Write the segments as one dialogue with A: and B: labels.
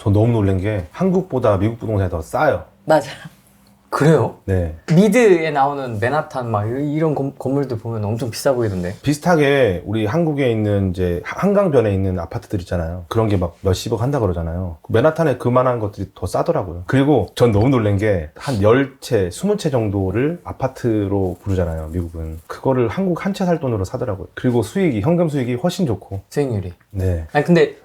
A: 전 너무 놀란 게 한국보다 미국 부동산이 더 싸요.
B: 맞아요.
C: 그래요?
A: 네.
C: 미드에 나오는 맨하탄 막 이런 건물들 보면 엄청 비싸 보이던데.
A: 비슷하게 우리 한국에 있는 이제 한강변에 있는 아파트들 있잖아요. 그런 게 막 몇십억 한다 그러잖아요. 맨하탄에 그만한 것들이 더 싸더라고요. 그리고 전 너무 놀란 게 한 10채, 20채 정도를 아파트로 부르잖아요. 미국은. 그거를 한국 한 채 살 돈으로 사더라고요. 그리고 수익이, 현금 수익이 훨씬 좋고.
C: 수익률이.
A: 네.
C: 아니 근데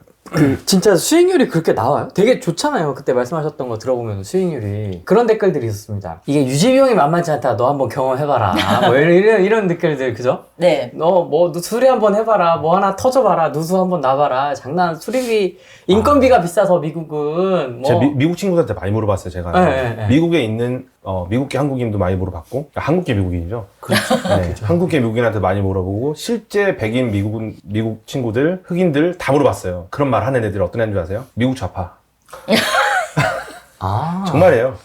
C: 진짜 수익률이 그렇게 나와요? 되게 좋잖아요. 그때 말씀하셨던 거 들어보면 수익률이. 그런 댓글들이 있었습니다. 이게 유지비용이 만만치 않다. 너 한번 경험해봐라. 뭐 이런 댓글들, 그죠?
B: 네.
C: 너 수리 한번 해봐라. 뭐 하나 터져봐라. 누수 한번 놔봐라. 장난, 수리비, 인건비가 비싸서 미국은.
A: 제가 미국 친구들한테 많이 물어봤어요, 제가.
C: 네.
A: 미국에 있는, 미국계 한국인도 많이 물어봤고, 한국계 미국인이죠.
C: 그렇죠.
A: 네,
C: 그렇죠.
A: 한국계 미국인한테 많이 물어보고, 실제 백인 미국 친구들, 흑인들 다 물어봤어요. 그런 말 하는 애들이 어떤 애인 줄 아세요? 미국 좌파.
C: 아.
A: 정말이에요.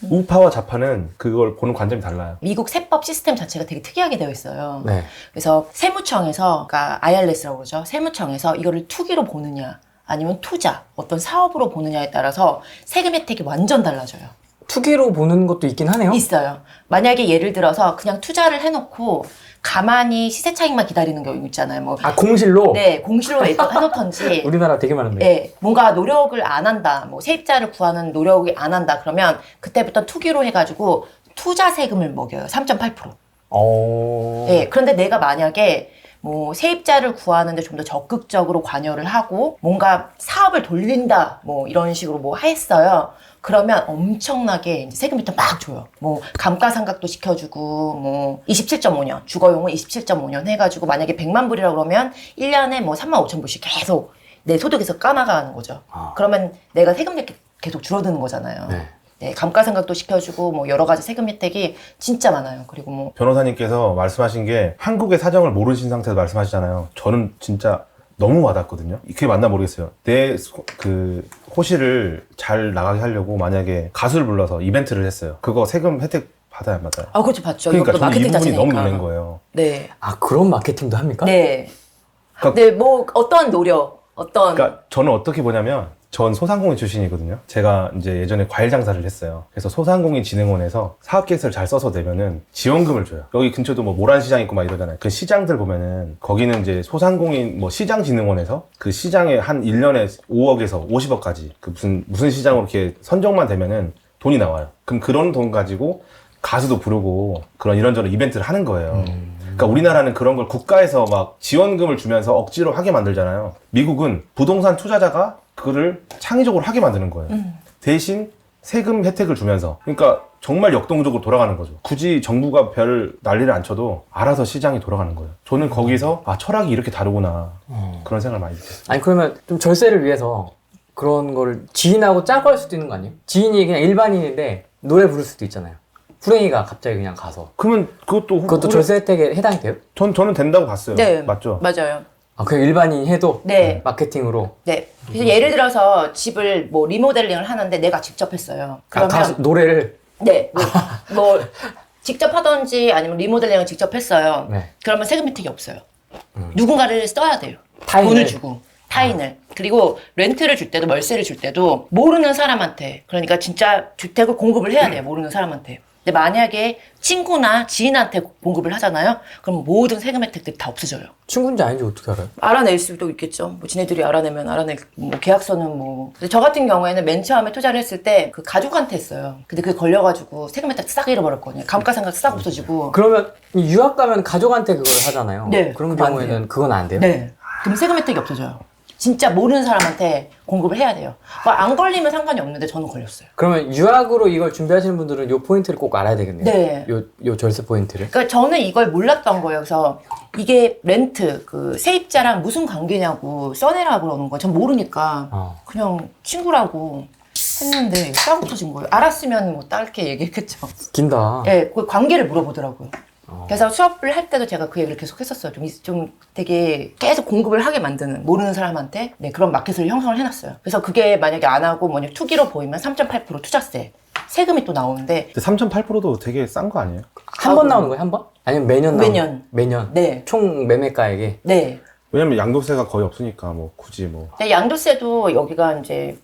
A: 우파와 좌파는 그걸 보는 관점이 달라요.
B: 미국 세법 시스템 자체가 되게 특이하게 되어 있어요.
C: 네.
B: 그래서 세무청에서, 그러니까 IRS라고 그러죠. 세무청에서 이거를 투기로 보느냐, 아니면 투자, 어떤 사업으로 보느냐에 따라서 세금 혜택이 완전 달라져요.
C: 투기로 보는 것도 있긴 하네요.
B: 있어요. 만약에 예를 들어서 그냥 투자를 해놓고 가만히 시세 차익만 기다리는 경우 있잖아요. 뭐,
C: 아, 공실로?
B: 네, 공실로 해놓던지.
C: 우리나라 되게 많은데.
B: 네, 뭔가 노력을 안 한다, 뭐 세입자를 구하는 노력이 안 한다 그러면 그때부터 투기로 해가지고 투자 세금을 먹여요. 3.8%. 네, 그런데 내가 만약에 뭐 세입자를 구하는데 좀 더 적극적으로 관여를 하고 뭔가 사업을 돌린다, 뭐 이런 식으로 뭐 했어요. 그러면 엄청나게 이제 세금 혜택 막 줘요. 뭐 감가상각도 시켜주고, 뭐 27.5년, 주거용은 27.5년 해가지고 만약에 100만 불이라고 그러면 1년에 뭐 3만 5천 불씩 계속 내 소득에서 까나가는 거죠. 그러면 내가 세금 혜택 계속 줄어드는 거잖아요.
C: 네.
B: 네, 감가상각도 시켜주고 뭐 여러 가지 세금 혜택이 진짜 많아요. 그리고 뭐
A: 변호사님께서 말씀하신 게 한국의 사정을 모르신 상태에서 말씀하시잖아요. 저는 진짜 너무 와닿거든요. 그게 맞나 모르겠어요. 내 호실을 잘 나가게 하려고 만약에 가수를 불러서 이벤트를 했어요. 그거 세금 혜택 받아야 안 받아요?
B: 아, 그렇죠, 받죠.
A: 그러니까
B: 이것도
A: 저는 이
B: 마케팅
A: 부분이 너무
B: 자체니까.
A: 놀란 거예요.
B: 네.
C: 아, 그런 마케팅도 합니까?
B: 네.
A: 그러니까,
B: 네, 뭐 어떤 노력, 어떤
A: 그러니까 저는 어떻게 보냐면 전 소상공인 출신이거든요. 제가 이제 예전에 과일 장사를 했어요. 그래서 소상공인진흥원에서 사업계획서를 잘 써서 내면은 지원금을 줘요. 여기 근처도 뭐 모란시장 있고 막 이러잖아요. 그 시장들 보면은 거기는 이제 소상공인 뭐 시장진흥원에서 그 시장에 한 1년에 5억에서 50억까지 그 무슨 시장으로 이렇게 선정만 되면은 돈이 나와요. 그럼 그런 돈 가지고 가수도 부르고 그런 이런저런 이벤트를 하는 거예요. 그러니까 우리나라는 그런 걸 국가에서 막 지원금을 주면서 억지로 하게 만들잖아요. 미국은 부동산 투자자가 그거를 창의적으로 하게 만드는 거예요. 대신 세금 혜택을 주면서. 그러니까 정말 역동적으로 돌아가는 거죠. 굳이 정부가 별 난리를 안 쳐도 알아서 시장이 돌아가는 거예요. 저는 거기서 철학이 이렇게 다르구나 그런 생각을 많이 했어요.
C: 아니, 그러면 좀 절세를 위해서 그런 거를 지인하고 짜고 할 수도 있는 거 아니에요? 지인이 그냥 일반인인데 노래 부를 수도 있잖아요. 후랭이가 갑자기 그냥 가서.
A: 그러면 그것도
C: 절세 혜택에 해당이 돼요?
A: 저는 된다고 봤어요.
B: 네,
A: 맞죠?
B: 맞아요.
C: 아, 그냥 일반인이 해도?
B: 네.
C: 마케팅으로?
B: 네. 그래서 예를 들어서 집을 뭐 리모델링을 하는데 내가 직접 했어요. 그러면
C: 가수, 노래를?
B: 네, 뭐 직접 하던지 아니면 리모델링을 직접 했어요.
C: 네.
B: 그러면 세금 혜택이 없어요. 누군가를 써야 돼요.
C: 타인을?
B: 돈을 주고. 타인을. 그리고 렌트를 줄 때도 월세를 줄 때도 모르는 사람한테, 그러니까 진짜 주택을 공급을 해야 돼요. 모르는 사람한테. 근데 만약에 친구나 지인한테 공급을 하잖아요. 그럼 모든 세금 혜택들이 다 없어져요.
C: 친구인지 아닌지 어떻게 알아요?
B: 알아낼 수도 있겠죠. 뭐 지네들이 알아내면 뭐 계약서는 뭐. 근데 저 같은 경우에는 맨 처음에 투자를 했을 때 그 가족한테 했어요. 근데 그게 걸려가지고 세금 혜택 싹 잃어버렸거든요. 감가상각 싹 없어지고.
C: 그러면 유학 가면 가족한테 그걸 하잖아요.
B: 네,
C: 그런
B: 그거 안
C: 경우에는
B: 돼요.
C: 그건 안 돼요?
B: 네. 그럼 세금 혜택이 없어져요. 진짜 모르는 사람한테 공급을 해야 돼요. 안 걸리면 상관이 없는데 저는 걸렸어요.
C: 그러면 유학으로 이걸 준비하시는 분들은 요 포인트를 꼭 알아야 되겠네요.
B: 네.
C: 요 절세 포인트를.
B: 그러니까 저는 이걸 몰랐던 거예요. 그래서 이게 렌트, 세입자랑 무슨 관계냐고 써내라고 그러는 거예요. 전 모르니까 그냥 친구라고 했는데 싹 없어진 거예요. 알았으면 뭐 짧게 얘기했겠죠.
C: 긴다.
B: 네, 그 관계를 물어보더라고요. 그래서 수업을 할 때도 제가 그 얘기를 계속 했었어요. 좀 되게 계속 공급을 하게 만드는, 모르는 사람한테 그런 마켓을 형성을 해놨어요. 그래서 그게 만약에 안 하고 만약 투기로 보이면 3.8% 투자세, 세금이 또 나오는데
A: 3.8%도 되게 싼 거 아니에요?
C: 한 번 나오는 거예요? 한 번? 아니면 매년 나오는
B: 매년.
C: 거예요? 매년?
B: 네.
C: 총 매매가액이?
B: 네.
A: 왜냐면 양도세가 거의 없으니까 뭐 굳이 뭐.
B: 근데 양도세도 여기가 이제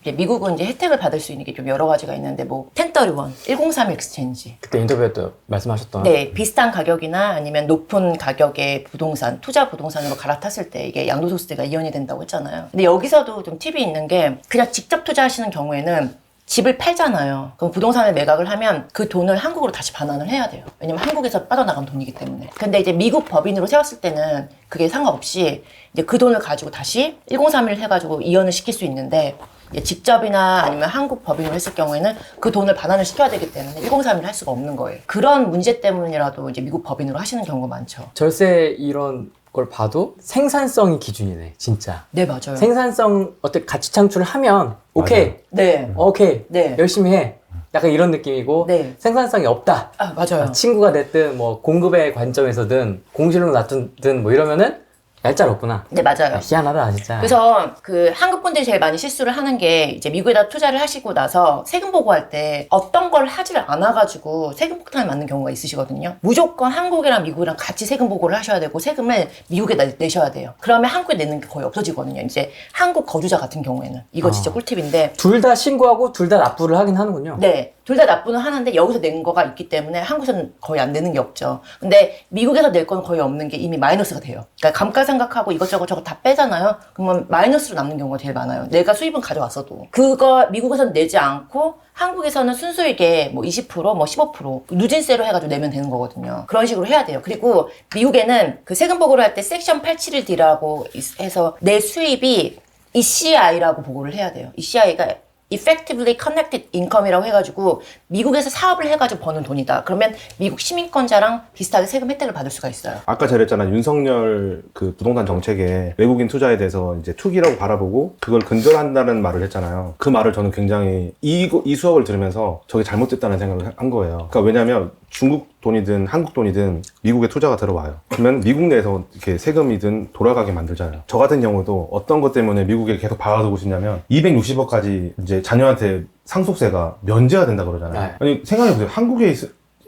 B: 이제 미국은 이제 혜택을 받을 수 있는 게 좀 여러 가지가 있는데 뭐 1031, 103 익스체인지.
C: 그때 인터뷰에 또 말씀하셨던.
B: 네, 비슷한 가격이나 아니면 높은 가격의 부동산, 투자 부동산으로 갈아탔을 때 이게 양도소득세가 이연이 된다고 했잖아요. 근데 여기서도 좀 팁이 있는 게 그냥 직접 투자하시는 경우에는 집을 팔잖아요. 그럼 부동산을 매각을 하면 그 돈을 한국으로 다시 반환을 해야 돼요. 왜냐면 한국에서 빠져나간 돈이기 때문에. 근데 이제 미국 법인으로 세웠을 때는 그게 상관없이 이제 그 돈을 가지고 다시 1031 해가지고 이연을 시킬 수 있는데 이제 직접이나 아니면 한국 법인으로 했을 경우에는 그 돈을 반환을 시켜야 되기 때문에 1031을 할 수가 없는 거예요. 그런 문제 때문이라도 이제 미국 법인으로 하시는 경우가 많죠.
C: 절세 이런 걸 봐도 생산성이 기준이네, 진짜.
B: 네, 맞아요.
C: 생산성 어떻게 가치 창출을 하면 오케이,
B: 네.
C: 오케이,
B: 네.
C: 열심히 해. 약간 이런 느낌이고
B: 네.
C: 생산성이 없다.
B: 아, 맞아요.
C: 친구가 됐든 뭐 공급의 관점에서든 공실로 놔두든 뭐 이러면은 얄짤없구나.
B: 네, 맞아요.
C: 희한하다 진짜.
B: 그래서 그 한국 분들이 제일 많이 실수를 하는 게 이제 미국에다 투자를 하시고 나서 세금 보고할 때 어떤 걸 하지를 않아가지고 세금 폭탄을 맞는 경우가 있으시거든요. 무조건 한국이랑 미국이랑 같이 세금 보고를 하셔야 되고 세금을 미국에다 내셔야 돼요. 그러면 한국에 내는 게 거의 없어지거든요. 이제 한국 거주자 같은 경우에는 이거 진짜 꿀팁인데
C: 둘 다 신고하고 둘 다 납부를 하긴 하는군요.
B: 네. 둘 다 납부는 하는데 여기서 낸 거가 있기 때문에 한국에서는 거의 안 내는 게 없죠. 근데 미국에서 낼 건 거의 없는 게 이미 마이너스가 돼요. 그러니까 감가상각하고 이것저것 저것 다 빼잖아요. 그러면 마이너스로 남는 경우가 제일 많아요. 내가 수입은 가져왔어도. 그거 미국에서는 내지 않고 한국에서는 순수익에 뭐 20%, 뭐 15% 누진세로 해가지고 내면 되는 거거든요. 그런 식으로 해야 돼요. 그리고 미국에는 그 세금 보고를 할 때 섹션 871D라고 해서 내 수입이 ECI라고 보고를 해야 돼요. ECI가 Effectively Connected Income이라고 해가지고 미국에서 사업을 해가지고 버는 돈이다. 그러면 미국 시민권자랑 비슷하게 세금 혜택을 받을 수가 있어요.
A: 아까 잘했잖아. 윤석열 그 부동산 정책에 외국인 투자에 대해서 이제 투기라고 바라보고 그걸 근절한다는 말을 했잖아요. 그 말을 저는 굉장히 이 수업을 들으면서 저게 잘못됐다는 생각을 한 거예요. 그러니까 왜냐면 중국 돈이든 한국 돈이든 미국에 투자가 들어와요. 그러면 미국 내에서 이렇게 세금이든 돌아가게 만들잖아요. 저 같은 경우도 어떤 것 때문에 미국에 계속 박아두고 싶냐면 260억까지 이제 자녀한테 상속세가 면제가 된다 그러잖아요.
C: 네.
A: 아니 생각해보세요. 한국에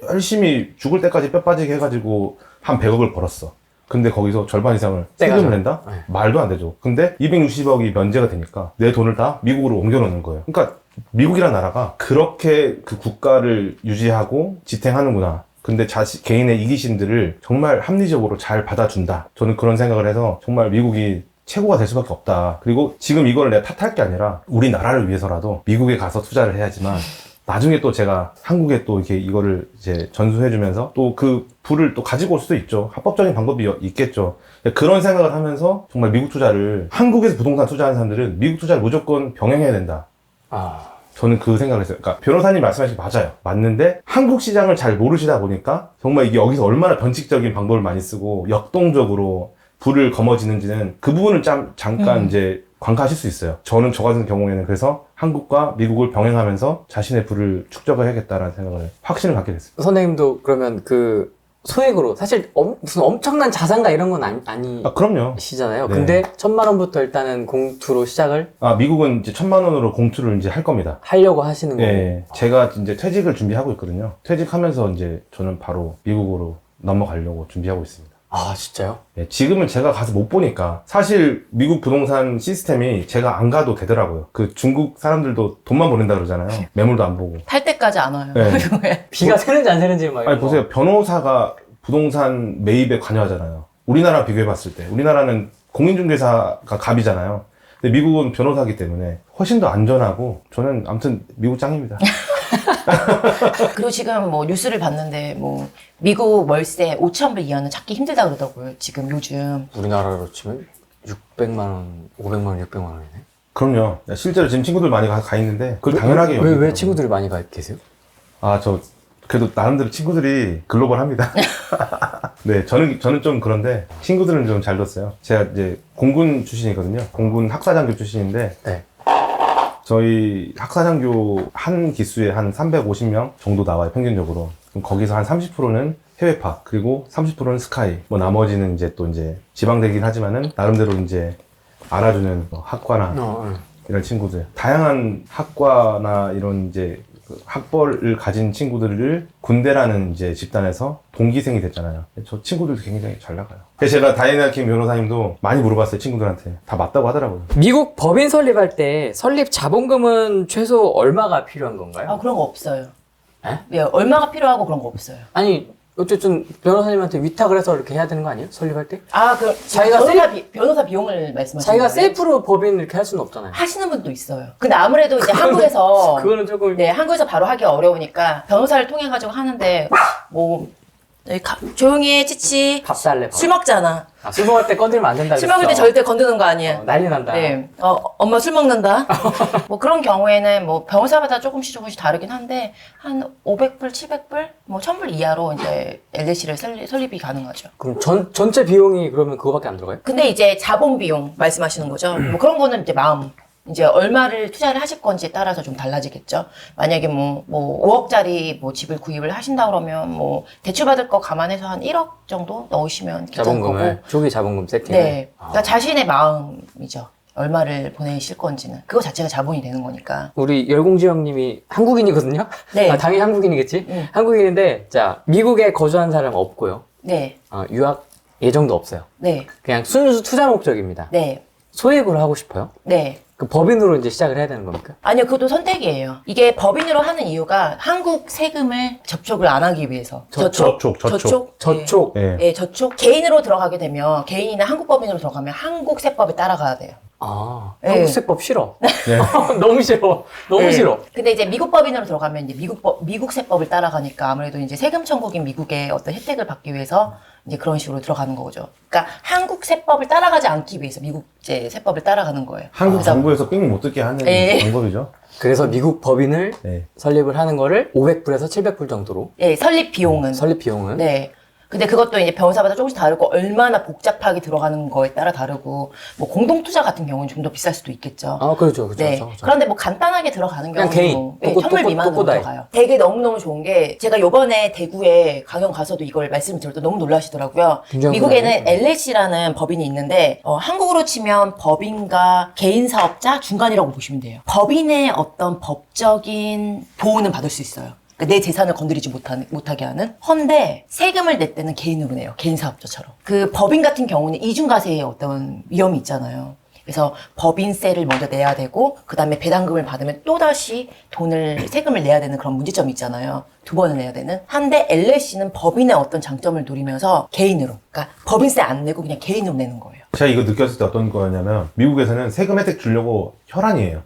A: 열심히 죽을 때까지 뼈 빠지게 해가지고 한 100억을 벌었어. 근데 거기서 절반 이상을 세금을 낸다?
C: 네.
A: 말도 안 되죠. 근데 260억이 면제가 되니까 내 돈을 다 미국으로 옮겨놓는 거예요. 그러니까 미국이라는 나라가 그렇게 그 국가를 유지하고 지탱하는구나. 근데 개인의 이기심들을 정말 합리적으로 잘 받아준다. 저는 그런 생각을 해서 정말 미국이 최고가 될 수밖에 없다. 그리고 지금 이걸 내가 탓할 게 아니라 우리나라를 위해서라도 미국에 가서 투자를 해야지만 나중에 또 제가 한국에 또 이렇게 이거를 이제 전수해주면서 또 그 부를 또 가지고 올 수도 있죠. 합법적인 방법이 있겠죠. 그런 생각을 하면서 정말 미국 투자를, 한국에서 부동산 투자하는 사람들은 미국 투자를 무조건 병행해야 된다. 저는 그 생각을 했어요. 그러니까 변호사님 말씀하신 게 맞아요. 맞는데 한국 시장을 잘 모르시다 보니까 정말 이게 여기서 얼마나 변칙적인 방법을 많이 쓰고 역동적으로 부를 거머쥐는지는 그 부분을 잠깐 이제 관가하실 수 있어요. 저는 저 같은 경우에는 그래서 한국과 미국을 병행하면서 자신의 부를 축적을 해야겠다라는 생각을 확신을 갖게 됐습니다.
C: 선생님도 그러면 그 소액으로 사실 무슨 엄청난 자산가 이런 건
A: 그럼요.
C: 아니시잖아요.
A: 네.
C: 근데 1,000만 원부터 일단은 공투로 시작을
A: 미국은 이제 1,000만 원으로 공투를 이제 할 겁니다.
C: 하려고 하시는 거고.
A: 네, 제가 이제 퇴직을 준비하고 있거든요. 퇴직하면서 이제 저는 바로 미국으로 넘어가려고 준비하고 있습니다.
C: 아, 진짜요?
A: 네, 지금은 제가 가서 못 보니까 사실 미국 부동산 시스템이 제가 안 가도 되더라고요. 그 중국 사람들도 돈만 보낸다 그러잖아요. 매물도 안 보고.
B: 팔 때까지 안 와요.
A: 네.
C: 비가 새는지 안 새는지 막.
A: 아니 보세요. 변호사가 부동산 매입에 관여하잖아요. 우리나라 비교해봤을 때 우리나라는 공인중개사가 갑이잖아요. 근데 미국은 변호사기 때문에 훨씬 더 안전하고 저는 아무튼 미국 짱입니다.
B: 그리고 지금 뭐 뉴스를 봤는데 뭐 미국 월세 5,000불 이하는 찾기 힘들다 그러더라고요. 지금 요즘.
C: 우리나라로 치면 600만 원, 500만 원, 600만 원이네.
A: 그럼요. 실제로 지금 친구들 많이 가 있는데 그걸 당연하게
C: 왜
A: 여기더라고요.
C: 친구들이 많이 가 계세요?
A: 그래도 나름대로 친구들이 글로벌합니다. 네, 저는 좀 그런데 친구들은 좀 잘 뒀어요. 제가 이제 공군 출신이거든요. 공군 학사장교 출신인데
C: 네.
A: 저희 학사장교 한 기수에 한 350명 정도 나와요, 평균적으로. 그럼 거기서 한 30%는 해외파, 그리고 30%는 스카이. 뭐 나머지는 이제 또 이제 지방대긴 하지만은 나름대로 이제 알아주는 뭐 학과나 이런 친구들. 다양한 학과나 이런 이제 그 학벌을 가진 친구들을 군대라는 이제 집단에서 동기생이 됐잖아요. 저 친구들도 굉장히 잘 나가요. 그래서 제가 다이애나 킴 변호사님도 많이 물어봤어요, 친구들한테. 다 맞다고 하더라고요.
C: 미국 법인 설립할 때 설립 자본금은 최소 얼마가 필요한 건가요?
B: 아, 그런 거 없어요.
C: 에?
B: 네, 얼마가 필요하고 그런 거 없어요.
C: 아니 어쨌든 변호사님한테 위탁을 해서 이렇게 해야 되는 거 아니에요? 설립할 때?
B: 아, 그
C: 자기가
B: 변호사 비용을 말씀하시는
C: 자기가
B: 거예요?
C: 셀프로 법인 이렇게 할 수는 없잖아요.
B: 하시는 분도 있어요. 근데 아무래도 이제 한국에서
C: 그거는 조금
B: 네, 한국에서 바로 하기 어려우니까 변호사를 통해 가지고 하는데 뭐 조용히 해, 치치.
C: 밥 살래.
B: 술 먹잖아.
C: 아, 술 먹을 때 건드리면 안 된다.
B: 술 먹을 때
C: 그랬어.
B: 절대 건드는 거 아니에요.
C: 난리 난다.
B: 네. 엄마 술 먹는다. 뭐 그런 경우에는 뭐 변호사마다 조금씩 다르긴 한데 한 500불, 700불, 뭐 1000불 이하로 이제 LLC를 설립이 가능하죠.
C: 그럼 전체 비용이 그러면 그거밖에 안 들어가요?
B: 근데 이제 자본 비용 말씀하시는 거죠. 뭐 그런 거는 이제 마음. 이제 얼마를 투자를 하실 건지에 따라서 좀 달라지겠죠. 만약에 뭐 5억짜리 뭐 집을 구입을 하신다 그러면 뭐 대출 받을 거 감안해서 한 1억 정도 넣으시면 괜찮은 거고.
C: 자본금을 초기 자본금 세팅.
B: 네. 그러니까 자신의 마음이죠. 얼마를 보내실 건지는. 그거 자체가 자본이 되는 거니까.
C: 우리 열공지 형님이 한국인이거든요?
B: 네.
C: 아, 당연히 한국인이겠지?
B: 응.
C: 한국인인데, 자, 미국에 거주한 사람 없고요.
B: 네.
C: 유학 예정도 없어요.
B: 네.
C: 그냥 순수 투자 목적입니다.
B: 네.
C: 소액으로 하고 싶어요?
B: 네.
C: 그 법인으로 이제 시작을 해야 되는 겁니까?
B: 아니요, 그것도 선택이에요. 이게 법인으로 하는 이유가 한국 세금을 접촉을 안 하기 위해서.
A: 저촉.
C: 저촉.
A: 예.
B: 네, 저촉. 개인으로 들어가게 되면, 개인이나 한국 법인으로 들어가면 한국 세법에 따라가야 돼요.
C: 아,
B: 네.
C: 한국 세법 싫어.
A: 네.
C: 너무 싫어. 너무
B: 네.
C: 싫어.
B: 근데 이제 미국 법인으로 들어가면 이제 미국 세법을 따라가니까 아무래도 이제 세금 천국인 미국의 어떤 혜택을 받기 위해서 이제 그런 식으로 들어가는 거죠. 그러니까 한국 세법을 따라가지 않기 위해서 미국 이제 세법을 따라가는 거예요.
A: 한국
B: 그래서
A: 정부에서 삥 못 뜯게 하는
B: 네.
A: 방법이죠.
C: 그래서 미국 법인을
A: 네.
C: 설립을 하는 거를 500불에서 700불 정도로.
B: 예, 설립 비용은.
C: 설립 비용은.
B: 네. 근데 그것도 이제 변호사마다 조금씩 다르고 얼마나 복잡하게 들어가는 거에 따라 다르고 뭐 공동 투자 같은 경우는 좀 더 비쌀 수도 있겠죠.
C: 아, 그렇죠.
B: 네.
C: 그렇죠.
B: 그런데 뭐 간단하게 들어가는
C: 그냥
B: 경우는
C: 개인.
B: 뭐, 네,
C: 또꼬-
B: 1000불
C: 또꼬-
B: 미만으로
C: 또꼬다이.
B: 들어가요. 되게 너무너무 좋은 게 제가 요번에 대구에 강연 가서도 이걸 말씀을 드릴 때 너무 놀라시더라고요.
C: 굉장히
B: 미국에는
C: 놀라요.
B: LLC라는 법인이 있는데 한국으로 치면 법인과 개인 사업자 중간이라고 보시면 돼요. 법인의 어떤 법적인 보호는 받을 수 있어요. 그러니까 내 재산을 건드리지 못하게 하는. 헌데 세금을 낼 때는 개인으로 내요. 개인 사업자처럼. 그 법인 같은 경우는 이중과세의 어떤 위험이 있잖아요. 그래서 법인세를 먼저 내야 되고 그 다음에 배당금을 받으면 또다시 세금을 내야 되는 그런 문제점이 있잖아요. 두 번을 내야 되는. 한데 LLC는 법인의 어떤 장점을 노리면서 개인으로, 그러니까 법인세 안 내고 그냥 개인으로 내는 거예요.
A: 제가 이거 느꼈을 때 어떤 거였냐면 미국에서는 세금 혜택 주려고 혈안이에요.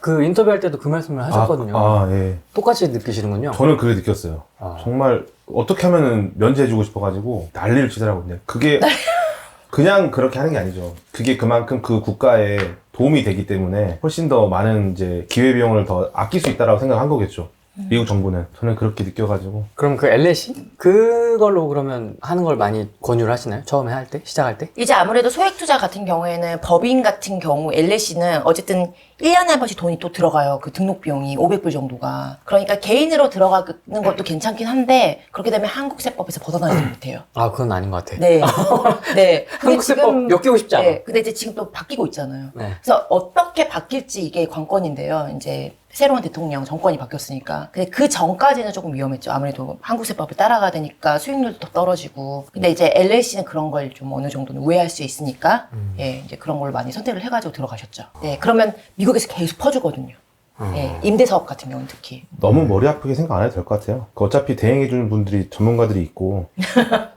C: 그 인터뷰할 때도 그 말씀을 하셨거든요.
A: 예.
C: 똑같이 느끼시는군요.
A: 저는 그게 느꼈어요.
C: 아.
A: 정말 어떻게 하면은 면제해주고 싶어가지고 난리를 치더라고요. 그게 그냥 그렇게 하는 게 아니죠. 그게 그만큼 그 국가에 도움이 되기 때문에 훨씬 더 많은 이제 기회비용을 더 아낄 수 있다라고 생각한 거겠죠. 미국 정부는. 저는 그렇게 느껴가지고.
C: 그럼 그 LLC? 그걸로 그러면 하는 걸 많이 권유를 하시나요? 처음에 할 때? 시작할 때?
B: 이제 아무래도 소액 투자 같은 경우에는 법인 같은 경우 LLC는 어쨌든 1년에 한 번씩 돈이 또 들어가요. 그 등록 비용이 500불 정도가. 그러니까 개인으로 들어가는 것도 괜찮긴 한데 그렇게 되면 한국 세법에서 벗어나지 못해요.
C: 아, 그건 아닌 것 같아.
B: 네. 네. 근데
C: 한국 세법 엮이고 싶지 않아.
B: 네. 근데 이제 지금 또 바뀌고 있잖아요.
C: 네.
B: 그래서 어떻게 바뀔지 이게 관건인데요. 이제 새로운 대통령 정권이 바뀌었으니까. 근데 그 전까지는 조금 위험했죠. 아무래도 한국 세법을 따라가야 되니까 수익률도 더 떨어지고. 근데 이제 LLC는 그런 걸 좀 어느 정도는 우회할 수 있으니까 예, 이제 그런 걸 많이 선택을 해가지고 들어가셨죠. 네. 그러면 미국에서 계속 퍼주거든요. 예, 임대사업 같은 경우는 특히.
A: 너무 머리 아프게 생각 안 해도 될 것 같아요. 그 어차피 대행해주는 분들이 전문가들이 있고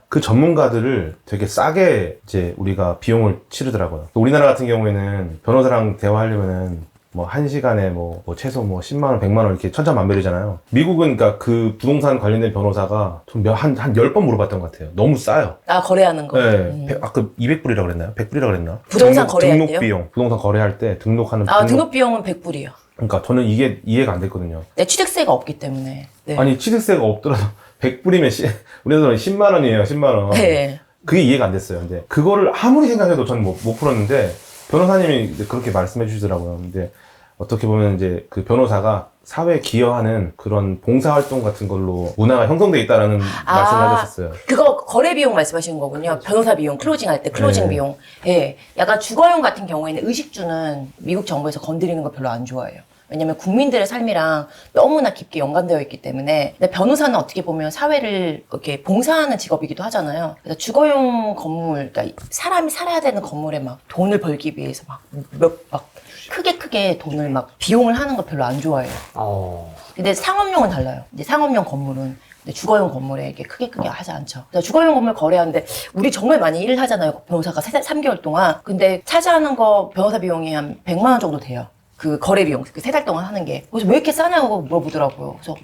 A: 그 전문가들을 되게 싸게 이제 우리가 비용을 치르더라고요. 우리나라 같은 경우에는 변호사랑 대화하려면은 뭐 1시간에 뭐 최소 뭐 10만원, 100만원 이렇게 천차만별이잖아요. 미국은 그러니까 그 부동산 관련된 변호사가 한 10번 물어봤던 것 같아요. 너무 싸요.
B: 아, 거래하는 거.
A: 네. 아까 200불이라고 그랬나요? 100불이라고 그랬나?
B: 부동산 거래할 때요?
A: 등록 비용. 부동산 거래할 때 등록하는
B: 아, 등록 비용은 100불이요.
A: 그러니까 저는 이게 이해가 안 됐거든요.
B: 네, 취득세가 없기 때문에. 네.
A: 아니 취득세가 없더라도 100불이면 우리나라는 10만 원이에요. 10만 원.
B: 네.
A: 그게 이해가 안 됐어요. 근데 그거를 아무리 생각해도 저는 못 풀었는데 변호사님이 그렇게 말씀해 주시더라고요. 근데 어떻게 보면 이제 그 변호사가 사회에 기여하는 그런 봉사활동 같은 걸로 문화가 형성돼 있다라는 말씀을 하셨었어요.
B: 그거 거래 비용 말씀하시는 거군요. 변호사 비용, 클로징 할 때 클로징
A: 네.
B: 비용. 예. 약간 주거용 같은 경우에는 의식주는 미국 정부에서 건드리는 거 별로 안 좋아해요. 왜냐면 국민들의 삶이랑 너무나 깊게 연관되어 있기 때문에. 근데 변호사는 어떻게 보면 사회를 이렇게 봉사하는 직업이기도 하잖아요. 그래서 주거용 건물, 그러니까 사람이 살아야 되는 건물에 막 돈을 벌기 위해서 막 크게 돈을 막 비용을 하는 거 별로 안 좋아해요. 근데 상업용은 달라요. 이제 상업용 건물은 근데 주거용 건물에 이렇게 크게 하지 않죠. 그래서 주거용 건물 거래하는데 우리 정말 많이 일을 하잖아요. 변호사가 3개월 동안. 근데 차지하는 거 변호사 비용이 한 100만 원 정도 돼요. 그 거래 비용, 그 3달 동안 하는 게. 그래서 왜 이렇게 싸냐고 물어보더라고요. 그래서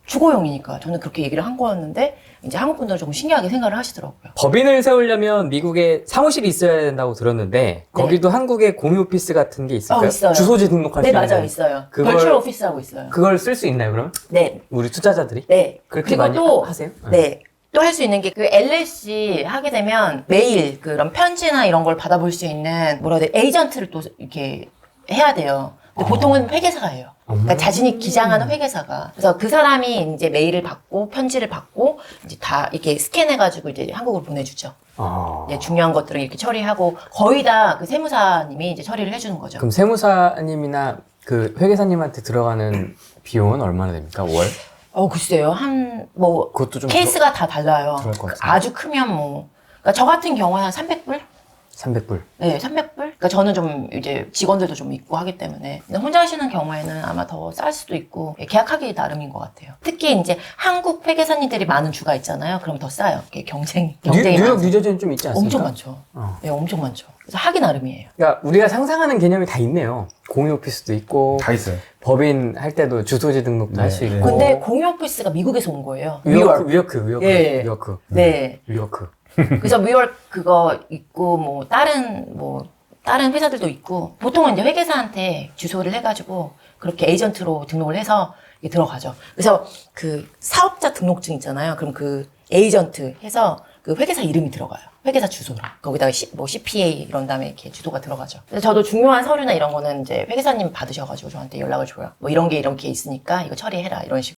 B: 주거용이니까 저는 그렇게 얘기를 한 거였는데 이제 한국 분들은 조금 신기하게 생각을 하시더라고요.
C: 법인을 세우려면 미국에 사무실이 있어야 된다고 들었는데 거기도 한국에 공유 오피스 같은 게 있을까요?
B: 있어요.
C: 주소지 등록할 수
B: 네,
C: 있는.
B: 맞아요. 있어요.
C: 그걸-
B: 벌추얼 오피스라고 있어요.
C: 그걸 쓸 수 있나요, 그럼?
B: 네.
C: 우리 투자자들이?
B: 네.
C: 그렇게
B: 그리고
C: 많이
B: 또
C: 하세요?
B: 네. 또 할 수 있는 게 그 LLC 하게 되면 매일 그런 편지나 이런 걸 받아볼 수 있는 뭐라 해야 돼 에이전트를 또 이렇게 해야 돼요. 근데 보통은 회계사가 해요. 그러니까 자신이 기장하는 회계사가. 그래서 그 사람이 이제 메일을 받고 편지를 받고 이제 다 이렇게 스캔해가지고 이제 한국으로 보내주죠. 이제 중요한 것들을 이렇게 처리하고 거의 다 그 세무사님이 이제 처리를 해주는 거죠.
C: 그럼 세무사님이나 그 회계사님한테 들어가는 비용은 얼마나 됩니까? 월?
B: 글쎄요. 뭐
C: 그것도 좀
B: 케이스가 다 달라요.
C: 들어갈 것 같은데.
B: 아주 크면 뭐. 그러니까 저 같은 경우에 한 300불?
C: 300불.
B: 네, 300불? 그러니까 저는 좀 이제 직원들도 좀 있고 하기 때문에. 근데 혼자 하시는 경우에는 아마 더 쌀 수도 있고, 계약하기 나름인 것 같아요. 특히 이제 한국 회계사님들이 많은 주가 있잖아요. 그럼 더 싸요. 이게 경쟁이
C: 뉴욕,
B: 많아서.
C: 뉴저지는 좀 있지 않습니까?
B: 엄청 많죠. 네, 엄청 많죠. 그래서 하기 나름이에요.
C: 그러니까 우리가 상상하는 개념이 다 있네요. 공유 오피스도 있고,
A: 다 있어요.
C: 법인 할 때도 주소지 등록도 할 수
A: 네,
C: 있고.
B: 근데 공유 오피스가 미국에서 온 거예요.
C: 위워크.
B: 예.
C: 위워크.
B: 네.
C: 위워크.
B: 그래서 미월 그거 있고 뭐 다른 회사들도 있고 보통은 이제 회계사한테 주소를 해가지고 그렇게 에이전트로 등록을 해서 이게 들어가죠. 그래서 그 사업자 등록증 있잖아요. 그럼 그 에이전트 해서 그 회계사 이름이 들어가요. 회계사 주소로. 거기다가 뭐 CPA 이런 다음에 이렇게 주소가 들어가죠. 그래서 저도 중요한 서류나 이런 거는 이제 회계사님 받으셔가지고 저한테 연락을 줘요. 뭐 이런 게 이렇게 있으니까 이거 처리해라 이런 식으로.